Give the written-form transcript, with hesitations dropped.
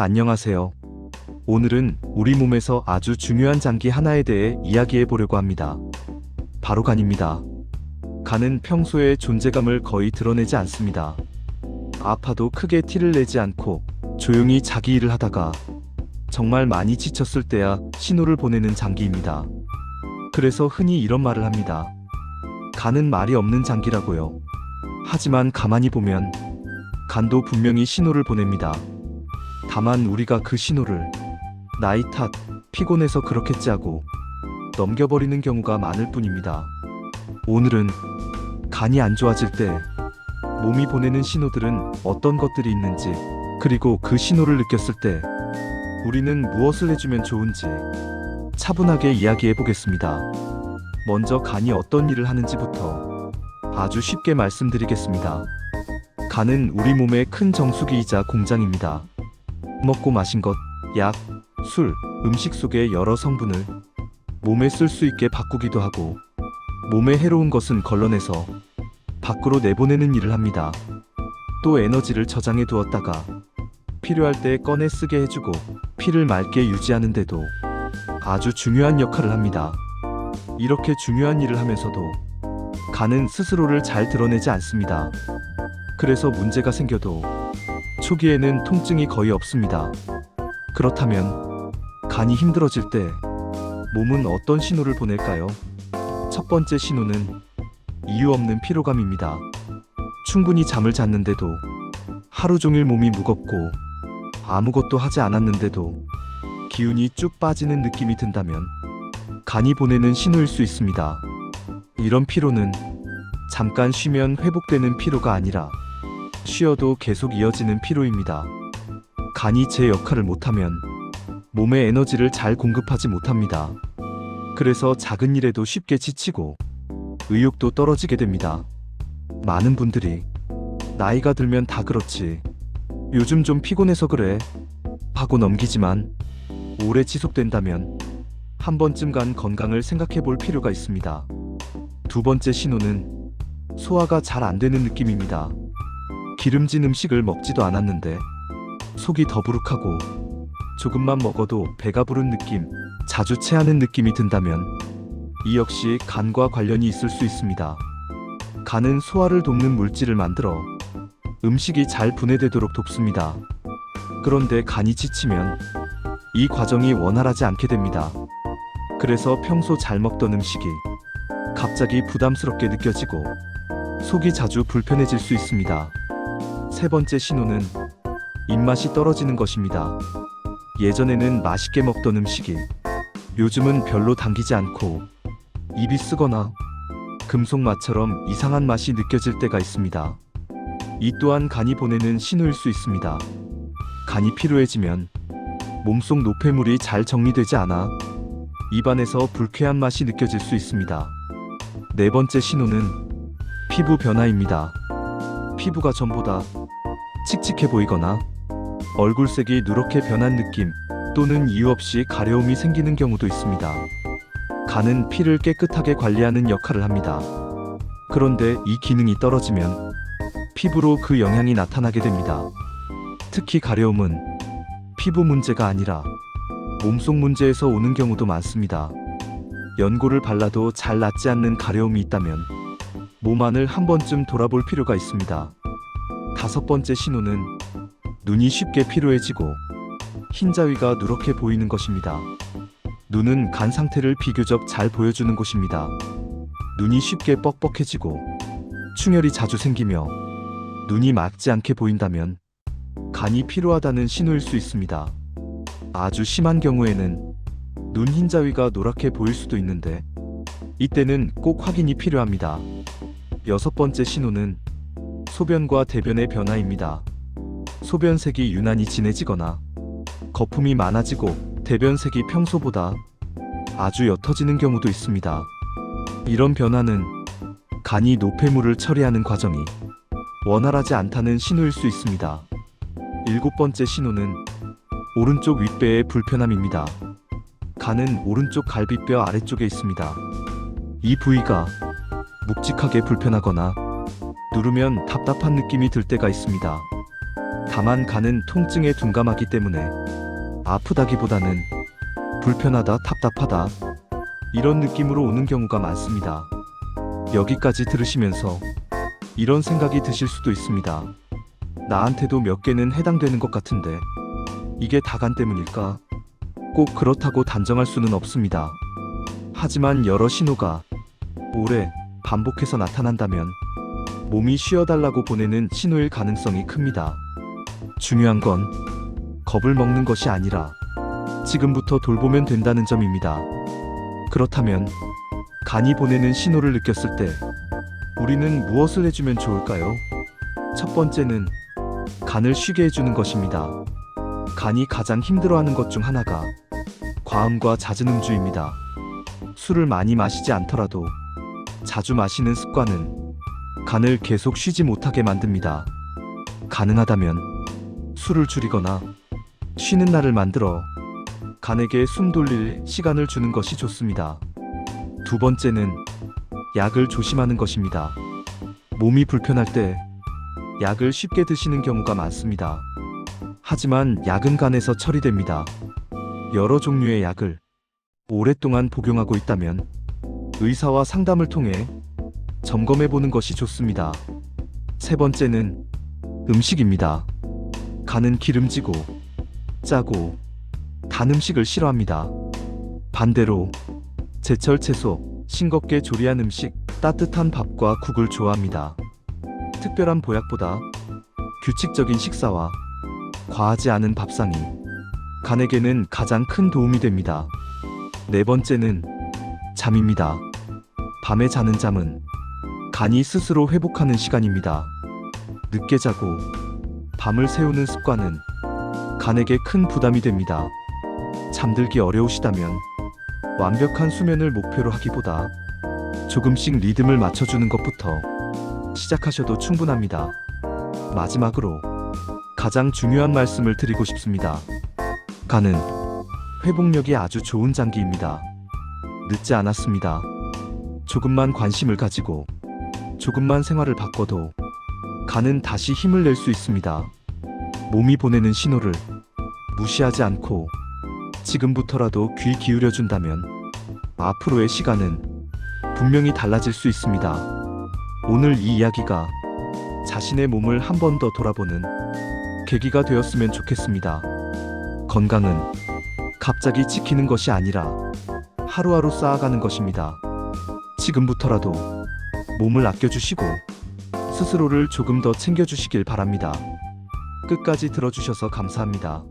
안녕하세요. 오늘은 우리 몸에서 아주 중요한 장기 하나에 대해 이야기해 보려고 합니다. 바로 간입니다. 간은 평소에 존재감을 거의 드러내지 않습니다. 아파도 크게 티를 내지 않고 조용히 자기 일을 하다가 정말 많이 지쳤을 때야 신호를 보내는 장기입니다. 그래서 흔히 이런 말을 합니다. 간은 말이 없는 장기라고요. 하지만 가만히 보면 간도 분명히 신호를 보냅니다. 다만 우리가 그 신호를 나이 탓, 피곤해서 그렇겠지 하고 넘겨버리는 경우가 많을 뿐입니다. 오늘은 간이 안 좋아질 때 몸이 보내는 신호들은 어떤 것들이 있는지, 그리고 그 신호를 느꼈을 때 우리는 무엇을 해주면 좋은지 차분하게 이야기해 보겠습니다. 먼저 간이 어떤 일을 하는지부터 아주 쉽게 말씀드리겠습니다. 간은 우리 몸의 큰 정수기이자 공장입니다. 먹고 마신 것, 약, 술, 음식 속의 여러 성분을 몸에 쓸 수 있게 바꾸기도 하고 몸에 해로운 것은 걸러내서 밖으로 내보내는 일을 합니다. 또 에너지를 저장해 두었다가 필요할 때 꺼내 쓰게 해주고 피를 맑게 유지하는 데도 아주 중요한 역할을 합니다. 이렇게 중요한 일을 하면서도 간은 스스로를 잘 드러내지 않습니다. 그래서 문제가 생겨도 초기에는 통증이 거의 없습니다. 그렇다면 간이 힘들어질 때 몸은 어떤 신호를 보낼까요? 첫 번째 신호는 이유 없는 피로감입니다. 충분히 잠을 잤는데도 하루 종일 몸이 무겁고 아무것도 하지 않았는데도 기운이 쭉 빠지는 느낌이 든다면 간이 보내는 신호일 수 있습니다. 이런 피로는 잠깐 쉬면 회복되는 피로가 아니라 쉬어도 계속 이어지는 피로입니다. 간이 제 역할을 못하면 몸에 에너지를 잘 공급하지 못합니다. 그래서 작은 일에도 쉽게 지치고 의욕도 떨어지게 됩니다. 많은 분들이 나이가 들면 다 그렇지, 요즘 좀 피곤해서 그래 하고 넘기지만 오래 지속된다면 한 번쯤 간 건강을 생각해 볼 필요가 있습니다. 두 번째 신호는 소화가 잘 안 되는 느낌입니다. 기름진 음식을 먹지도 않았는데 속이 더부룩하고 조금만 먹어도 배가 부른 느낌, 자주 체하는 느낌이 든다면 이 역시 간과 관련이 있을 수 있습니다. 간은 소화를 돕는 물질을 만들어 음식이 잘 분해되도록 돕습니다. 그런데 간이 지치면 이 과정이 원활하지 않게 됩니다. 그래서 평소 잘 먹던 음식이 갑자기 부담스럽게 느껴지고 속이 자주 불편해질 수 있습니다. 세 번째 신호는 입맛이 떨어지는 것입니다. 예전에는 맛있게 먹던 음식이 요즘은 별로 당기지 않고 입이 쓰거나 금속맛처럼 이상한 맛이 느껴질 때가 있습니다. 이 또한 간이 보내는 신호일 수 있습니다. 간이 피로해지면 몸속 노폐물이 잘 정리되지 않아 입안에서 불쾌한 맛이 느껴질 수 있습니다. 네 번째 신호는 피부 변화입니다. 피부가 전보다 칙칙해 보이거나 얼굴색이 누렇게 변한 느낌, 또는 이유 없이 가려움이 생기는 경우도 있습니다. 간은 피를 깨끗하게 관리하는 역할을 합니다. 그런데 이 기능이 떨어지면 피부로 그 영향이 나타나게 됩니다. 특히 가려움은 피부 문제가 아니라 몸속 문제에서 오는 경우도 많습니다. 연고를 발라도 잘 낫지 않는 가려움이 있다면 몸 안을 한 번쯤 돌아볼 필요가 있습니다. 다섯 번째 신호는 눈이 쉽게 피로해지고 흰자위가 누렇게 보이는 것입니다. 눈은 간 상태를 비교적 잘 보여주는 곳입니다. 눈이 쉽게 뻑뻑해지고 충혈이 자주 생기며 눈이 맑지 않게 보인다면 간이 피로하다는 신호일 수 있습니다. 아주 심한 경우에는 눈 흰자위가 노랗게 보일 수도 있는데 이때는 꼭 확인이 필요합니다. 여섯 번째 신호는 소변과 대변의 변화입니다. 소변색이 유난히 진해지거나 거품이 많아지고 대변색이 평소보다 아주 옅어지는 경우도 있습니다. 이런 변화는 간이 노폐물을 처리하는 과정이 원활하지 않다는 신호일 수 있습니다. 일곱 번째 신호는 오른쪽 윗배의 불편함입니다. 간은 오른쪽 갈비뼈 아래쪽에 있습니다. 이 부위가 묵직하게 불편하거나 누르면 답답한 느낌이 들 때가 있습니다. 다만 간은 통증에 둔감하기 때문에 아프다기보다는 불편하다, 답답하다 이런 느낌으로 오는 경우가 많습니다. 여기까지 들으시면서 이런 생각이 드실 수도 있습니다. 나한테도 몇 개는 해당되는 것 같은데 이게 다 간 때문일까? 꼭 그렇다고 단정할 수는 없습니다. 하지만 여러 신호가 오래 반복해서 나타난다면 몸이 쉬어달라고 보내는 신호일 가능성이 큽니다. 중요한 건 겁을 먹는 것이 아니라 지금부터 돌보면 된다는 점입니다. 그렇다면 간이 보내는 신호를 느꼈을 때 우리는 무엇을 해주면 좋을까요? 첫 번째는 간을 쉬게 해주는 것입니다. 간이 가장 힘들어하는 것 중 하나가 과음과 잦은 음주입니다. 술을 많이 마시지 않더라도 자주 마시는 습관은 간을 계속 쉬지 못하게 만듭니다. 가능하다면 술을 줄이거나 쉬는 날을 만들어 간에게 숨 돌릴 시간을 주는 것이 좋습니다. 두 번째는 약을 조심하는 것입니다. 몸이 불편할 때 약을 쉽게 드시는 경우가 많습니다. 하지만 약은 간에서 처리됩니다. 여러 종류의 약을 오랫동안 복용하고 있다면 의사와 상담을 통해 점검해 보는 것이 좋습니다. 세 번째는 음식입니다. 간은 기름지고 짜고 단 음식을 싫어합니다. 반대로 제철 채소, 싱겁게 조리한 음식, 따뜻한 밥과 국을 좋아합니다. 특별한 보약보다 규칙적인 식사와 과하지 않은 밥상이 간에게는 가장 큰 도움이 됩니다. 네 번째는 잠입니다. 밤에 자는 잠은 간이 스스로 회복하는 시간입니다. 늦게 자고 밤을 새우는 습관은 간에게 큰 부담이 됩니다. 잠들기 어려우시다면 완벽한 수면을 목표로 하기보다 조금씩 리듬을 맞춰주는 것부터 시작하셔도 충분합니다. 마지막으로 가장 중요한 말씀을 드리고 싶습니다. 간은 회복력이 아주 좋은 장기입니다. 늦지 않았습니다. 조금만 관심을 가지고 조금만 생활을 바꿔도 간은 다시 힘을 낼 수 있습니다. 몸이 보내는 신호를 무시하지 않고 지금부터라도 귀 기울여준다면 앞으로의 시간은 분명히 달라질 수 있습니다. 오늘 이 이야기가 자신의 몸을 한 번 더 돌아보는 계기가 되었으면 좋겠습니다. 건강은 갑자기 지키는 것이 아니라 하루하루 쌓아가는 것입니다. 지금부터라도 몸을 아껴주시고 스스로를 조금 더 챙겨주시길 바랍니다. 끝까지 들어주셔서 감사합니다.